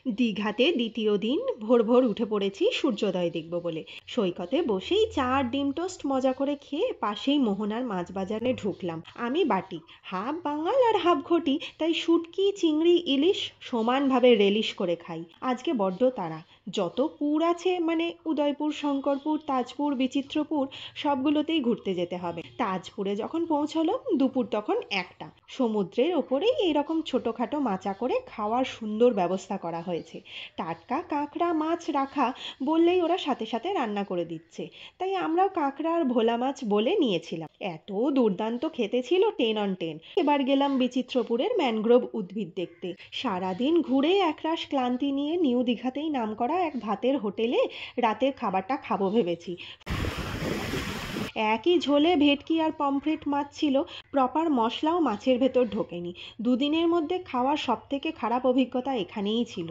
দীঘাতে দ্বিতীয় দিন ভোর ভোর উঠে পড়েছি সূর্যোদয় দেখব বলে। সৈকতে বসেই চা আর ডিম টোস্ট মজা করে খেয়ে পাশেই মোহনার মাছ বাজারে ঢুকলাম। আমি বাটি, হাফ বাঙাল আর হাফ ঘটি, তাই শুটকি চিংড়ি ইলিশ সমানভাবে রেলিশ করে খাই। আজকে বড্ড তাড়া। যত পুর আছে মানে উদয়পুর, শঙ্করপুর, তাজপুর, বিচিত্রপুর, সবগুলোতেই ঘুরতে যেতে হবে। তাজপুরে যখন পৌঁছলাম দুপুর তখন একটা। সমুদ্রের ওপরেই এইরকম ছোটোখাটো মাচা করে খাওয়ার সুন্দর ব্যবস্থা করা হয়েছে। টাটকা কাঁকড়া মাছ রাখা, বললেই ওরা সাথে সাথে রান্না করে দিচ্ছে। তাই আমরাও কাঁকড়া আর ভোলা মাছ বলে নিয়েছিলাম। এত দুর্দান্ত খেতে ছিল, 10 on 10। এবার গেলাম বিচিত্রপুরের ম্যানগ্রোভ উদ্ভিদ দেখতে। সারাদিন ঘুরে একরাশ ক্লান্তি নিয়ে নিউ দীঘাতেই নামকরা এক ভাতের হোটেলে রাতের খাবারটা খাবো ভেবেছি। একই ঝোলে ভেটকি আর পমফ্রেট মাছ ছিল, প্রপার মশলাও মাছের ভেতর ঢোকেনি। দুদিনের মধ্যে খাওয়ার সবথেকে খারাপ অভিজ্ঞতা এখানেই ছিল।